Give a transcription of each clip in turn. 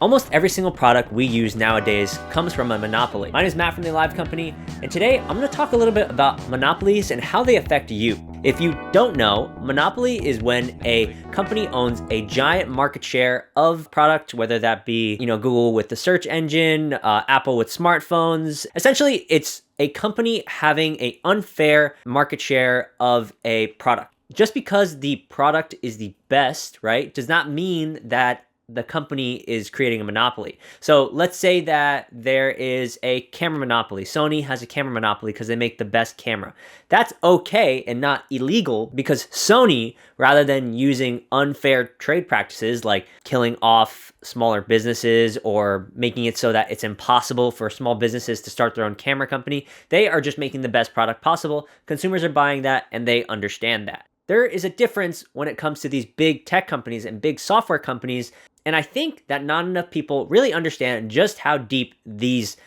Almost every single product we use nowadays comes from a monopoly. My name is Matt from The Alive Company, and today I'm going to talk a little bit about monopolies and how they affect you. If you don't know, monopoly is when a company owns a giant market share of product, whether that be, Google with the search engine, Apple with smartphones. Essentially, it's a company having an unfair market share of a product. Just because the product is the best, right, does not mean that the company is creating a monopoly. So let's say that there is a camera monopoly. Sony has a camera monopoly because they make the best camera. That's okay and not illegal because Sony, rather than using unfair trade practices like killing off smaller businesses or making it so that it's impossible for small businesses to start their own camera company, they are just making the best product possible. Consumers are buying that and they understand that. There is a difference when it comes to these big tech companies and big software companies. And I think that not enough people really understand just how deep these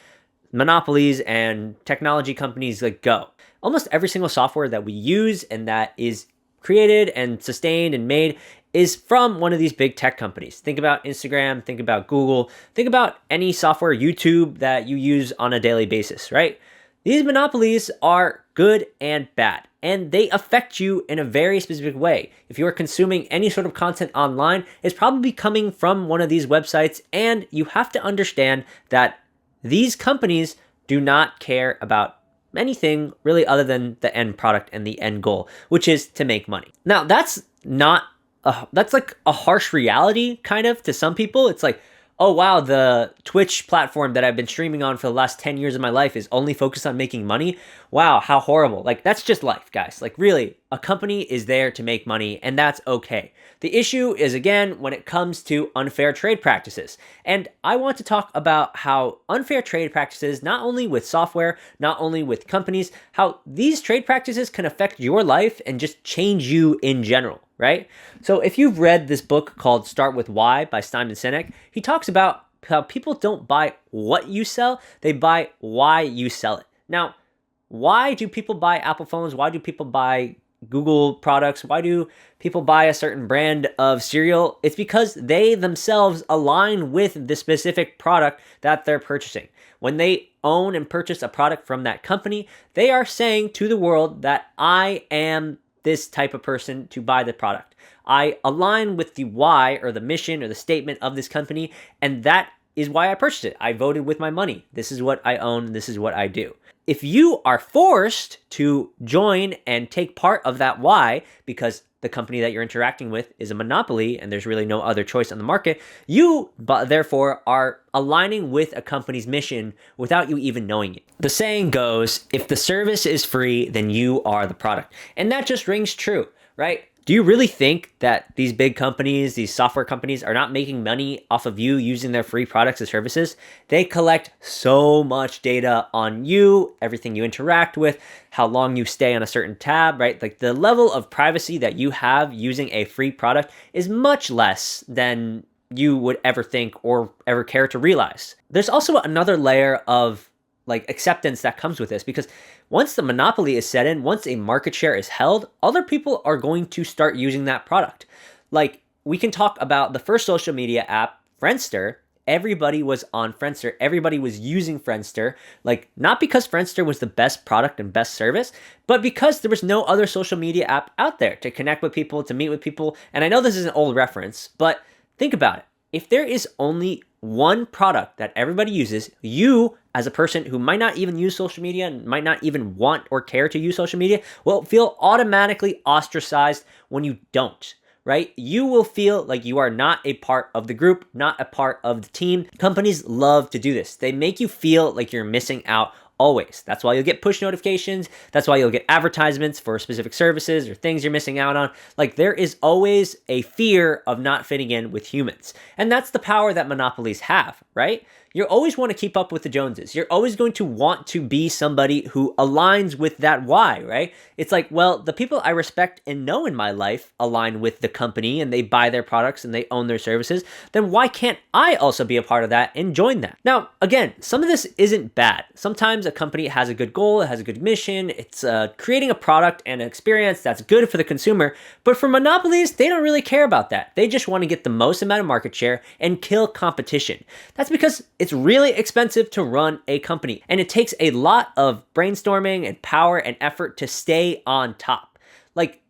monopolies and technology companies go. Almost every single software that we use and that is created and sustained and made is from one of these big tech companies. Think about Instagram, think about Google, think about any software, YouTube, that you use on a daily basis, right? These monopolies are good and bad, and they affect you in a very specific way. If you are consuming any sort of content online, it's probably coming from one of these websites, and you have to understand that these companies do not care about anything really other than the end product and the end goal, which is to make money. Now, that's like a harsh reality kind of to some people. It's like, oh wow, the Twitch platform that I've been streaming on for the last 10 years of my life is only focused on making money. Wow, how horrible. That's just life, guys. Really, a company is there to make money, and that's okay. The issue is, again, when it comes to unfair trade practices. And I want to talk about how unfair trade practices, not only with software, not only with companies, how these trade practices can affect your life and just change you in general, right? So if you've read this book called Start With Why by Simon Sinek, he talks about how people don't buy what you sell, they buy why you sell it. Now, why do people buy Apple phones? Why do people buy Google products? Why do people buy a certain brand of cereal? It's because they themselves align with the specific product that they're purchasing. When they own and purchase a product from that company, they are saying to the world that I am this type of person to buy the product. I align with the why or the mission or the statement of this company, and that is why I purchased it. I voted with my money. This is what I own. This is what I do. If you are forced to join and take part of that why because the company that you're interacting with is a monopoly and there's really no other choice on the market, you therefore are aligning with a company's mission without you even knowing it. The saying goes, if the service is free, then you are the product. And that just rings true, right? Do you really think that these big companies, these software companies, are not making money off of you using their free products and services? They collect so much data on you, everything you interact with, how long you stay on a certain tab, right? The level of privacy that you have using a free product is much less than you would ever think or ever care to realize. There's also another layer of acceptance that comes with this, because once the monopoly is set in, once a market share is held, other people are going to start using that product. We can talk about the first social media app, Friendster. Everybody was on Friendster. Everybody was using Friendster, not because Friendster was the best product and best service, but because there was no other social media app out there to connect with people, to meet with people. And I know this is an old reference, but think about it. If there is only one product that everybody uses, you as a person who might not even use social media and might not even want or care to use social media will feel automatically ostracized when you don't, right? You will feel like you are not a part of the group, not a part of the team. Companies love to do this. They make you feel like you're missing out always. That's why you'll get push notifications. That's why you'll get advertisements for specific services or things you're missing out on. There is always a fear of not fitting in with humans. And that's the power that monopolies have, right? you always want to keep up with the Joneses. You're always going to want to be somebody who aligns with that why, right? It's like, well, the people I respect and know in my life align with the company and they buy their products and they own their services. Then why can't I also be a part of that and join that? Now, again, some of this isn't bad. Sometimes a company has a good goal, it has a good mission, it's creating a product and an experience that's good for the consumer. But for monopolies, they don't really care about that. They just want to get the most amount of market share and kill competition. That's because it's really expensive to run a company, and it takes a lot of brainstorming and power and effort to stay on top. Like,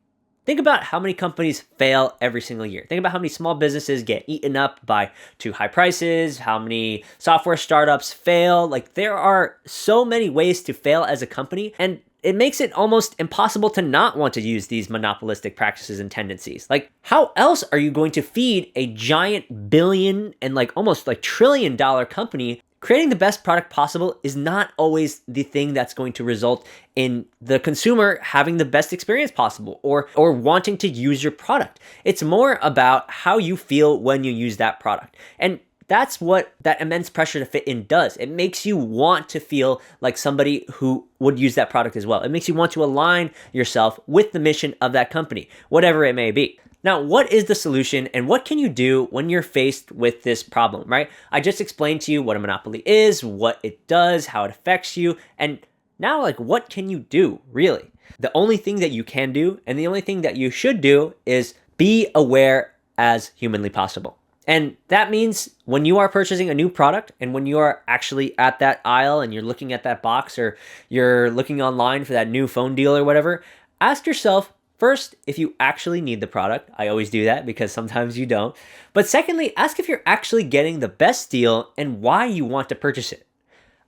think about how many companies fail every single year. Think about how many small businesses get eaten up by too high prices, how many software startups fail. Like, there are so many ways to fail as a company, and it makes it almost impossible to not want to use these monopolistic practices and tendencies. Like, how else are you going to feed a giant billion and almost trillion-dollar company? Creating the best product possible is not always the thing that's going to result in the consumer having the best experience possible or wanting to use your product. It's more about how you feel when you use that product. And that's what that immense pressure to fit in does. It makes you want to feel like somebody who would use that product as well. It makes you want to align yourself with the mission of that company, whatever it may be. Now, what is the solution and what can you do when you're faced with this problem, right? I just explained to you what a monopoly is, what it does, how it affects you, and now what can you do, really? The only thing that you can do and the only thing that you should do is be aware as humanly possible. And that means when you are purchasing a new product and when you are actually at that aisle and you're looking at that box or you're looking online for that new phone deal or whatever, ask yourself first if you actually need the product. I always do that because sometimes you don't. But secondly, ask if you're actually getting the best deal and why you want to purchase it.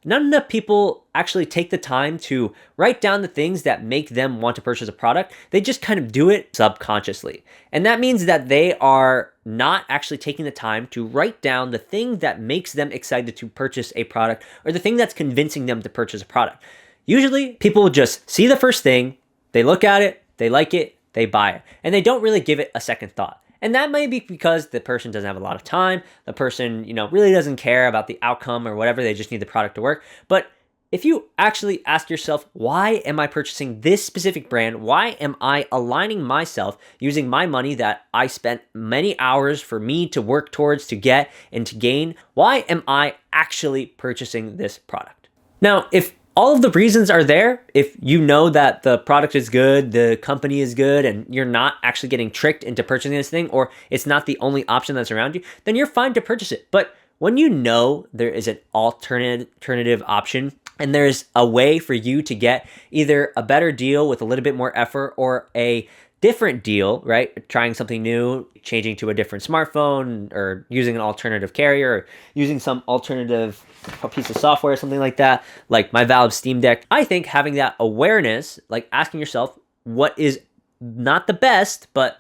Not enough people actually take the time to write down the things that make them want to purchase a product. They just kind of do it subconsciously. And that means that they are not actually taking the time to write down the thing that makes them excited to purchase a product or the thing that's convincing them to purchase a product. Usually, people will just see the first thing, they look at it, they like it, they buy it, and they don't really give it a second thought. And that may be because the person doesn't have a lot of time. The person, really doesn't care about the outcome or whatever. They just need the product to work. But if you actually ask yourself, why am I purchasing this specific brand? Why am I aligning myself using my money that I spent many hours for me to work towards, to get and to gain? Why am I actually purchasing this product? Now, if all of the reasons are there, if you know that the product is good, the company is good, and you're not actually getting tricked into purchasing this thing, or it's not the only option that's around you, then you're fine to purchase it. But when you know there is an alternative option, and there's a way for you to get either a better deal with a little bit more effort or a different deal, right? Trying something new, changing to a different smartphone or using an alternative carrier or using some alternative piece of software or something like that, like my Valve Steam Deck. I think having that awareness, asking yourself what is not the best, but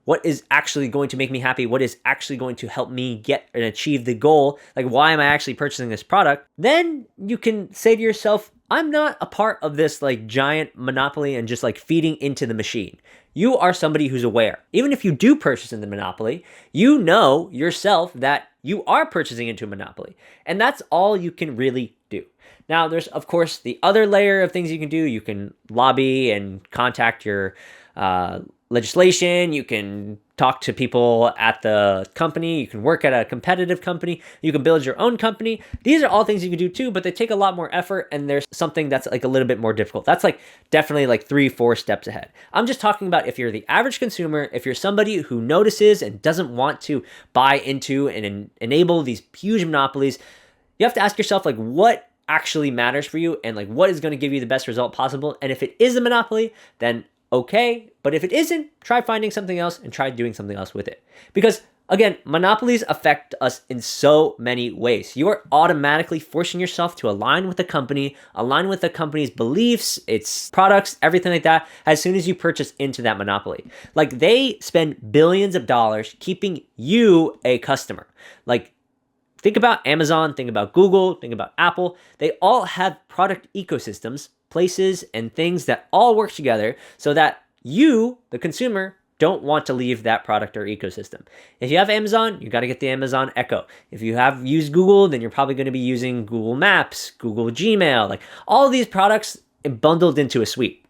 what is actually going to make me happy? What is actually going to help me get and achieve the goal? Why am I actually purchasing this product? Then you can say to yourself, I'm not a part of this giant monopoly and just feeding into the machine. You are somebody who's aware. Even if you do purchase in the monopoly, you know yourself that you are purchasing into a monopoly. And that's all you can really do. Now, there's, of course, the other layer of things you can do. You can lobby and contact your legislation. You can talk to people at the company. You can work at a competitive company. You can build your own company. These are all things you can do too, but they take a lot more effort, and there's something that's a little bit more difficult. That's definitely 3-4 steps ahead. I'm just talking about if you're the average consumer, if you're somebody who notices and doesn't want to buy into and enable these huge monopolies, you have to ask yourself what actually matters for you and what is going to give you the best result possible. And if it is a monopoly, then okay. But if it isn't, try finding something else and try doing something else with it. Because again, monopolies affect us in so many ways. You are automatically forcing yourself to align with the company, align with the company's beliefs, its products, everything like that, as soon as you purchase into that monopoly. They spend billions of dollars keeping you a customer. Think about Amazon, think about Google, think about Apple. They all have product ecosystems, places, and things that all work together so that you, the consumer, don't want to leave that product or ecosystem. If you have Amazon, you got to get the Amazon Echo. If you have used Google, then you're probably going to be using Google Maps, Google Gmail, like all of these products bundled into a suite.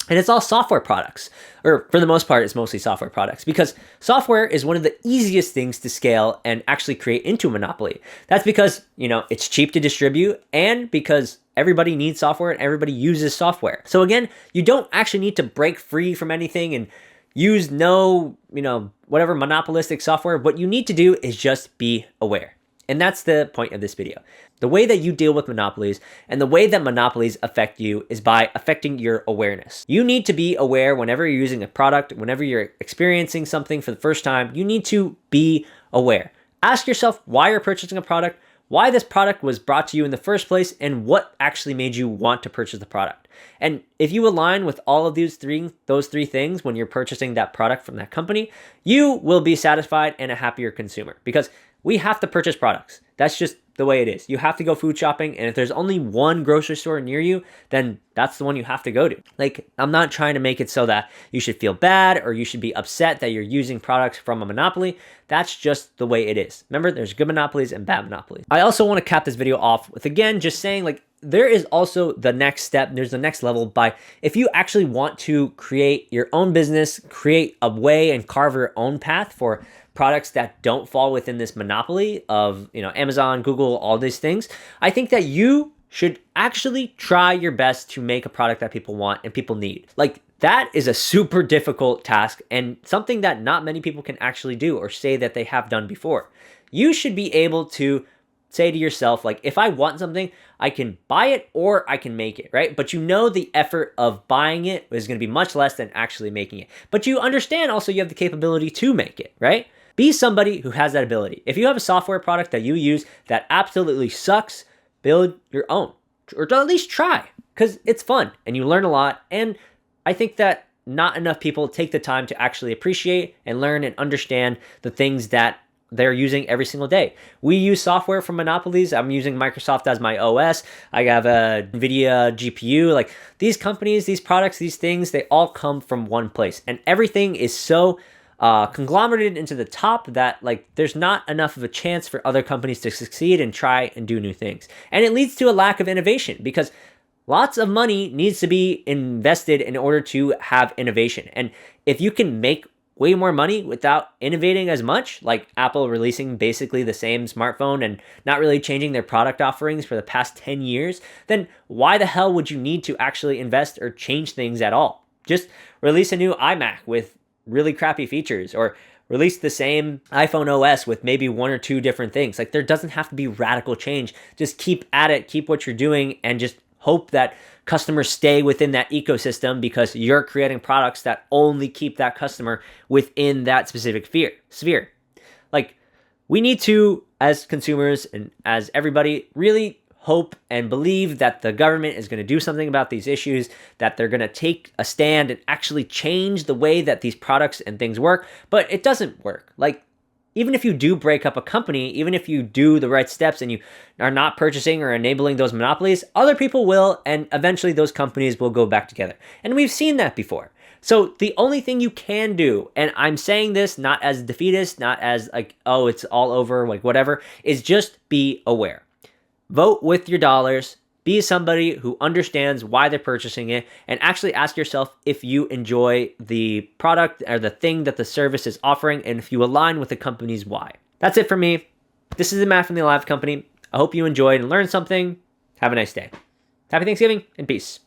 And it's all software products, or for the most part, it's mostly software products, because software is one of the easiest things to scale and actually create into a monopoly. That's because, it's cheap to distribute, and because everybody needs software and everybody uses software. So again, you don't actually need to break free from anything and use whatever monopolistic software. What you need to do is just be aware. And that's the point of this video. The way that you deal with monopolies and the way that monopolies affect you is by affecting your awareness. You need to be aware whenever you're using a product, whenever you're experiencing something for the first time, you need to be aware. Ask yourself why you're purchasing a product, why this product was brought to you in the first place, and what actually made you want to purchase the product. And if you align with all of those three things when you're purchasing that product from that company, you will be satisfied and a happier consumer, because we have to purchase products. That's just the way it is. You have to go food shopping, and if there's only one grocery store near you, then that's the one you have to go to. Like, I'm not trying to make it so that you should feel bad or you should be upset that you're using products from a monopoly. That's just the way it is. Remember, there's good monopolies and bad monopolies. I also want to cap this video off with, again, just saying, like, there is also the next step. There's the next level by, if you actually want to create your own business, create a way and carve your own path for products that don't fall within this monopoly of, Amazon, Google, all these things, I think that you should actually try your best to make a product that people want and people need. Like, that is a super difficult task and something that not many people can actually do or say that they have done before. You should be able to say to yourself, like, if I want something, I can buy it or I can make it, right? But the effort of buying it is going to be much less than actually making it. But you understand also you have the capability to make it, right? Be somebody who has that ability. If you have a software product that you use that absolutely sucks, build your own, or at least try, because it's fun and you learn a lot. And I think that not enough people take the time to actually appreciate and learn and understand the things that they're using every single day. We use software from monopolies. I'm using Microsoft as my OS. I have a NVIDIA GPU. Like, these companies, these products, these things, they all come from one place. And everything is so conglomerated into the top that, like, there's not enough of a chance for other companies to succeed and try and do new things. And it leads to a lack of innovation, because lots of money needs to be invested in order to have innovation. And if you can make way more money without innovating as much, like Apple releasing basically the same smartphone and not really changing their product offerings for the past 10 years, then why the hell would you need to actually invest or change things at all? Just release a new iMac with really crappy features, or release the same iPhone OS with maybe one or two different things. Like, there doesn't have to be radical change. Just keep at it, keep what you're doing, and just hope that customers stay within that ecosystem, because you're creating products that only keep that customer within that specific sphere. Like, we need to, as consumers and as everybody, really hope and believe that the government is going to do something about these issues, that they're going to take a stand and actually change the way that these products and things work. But it doesn't work. Like, even if you do break up a company, even if you do the right steps and you are not purchasing or enabling those monopolies, other people will, and eventually those companies will go back together. And we've seen that before. So the only thing you can do, and I'm saying this not as defeatist, not as like, oh, it's all over, like whatever, is just be aware. Vote with your dollars. Be somebody who understands why they're purchasing it, and actually ask yourself if you enjoy the product or the thing that the service is offering, and if you align with the company's why. That's it for me. This is the Matt from the Live Company. I hope you enjoyed and learned something. Have a nice day. Happy Thanksgiving and peace.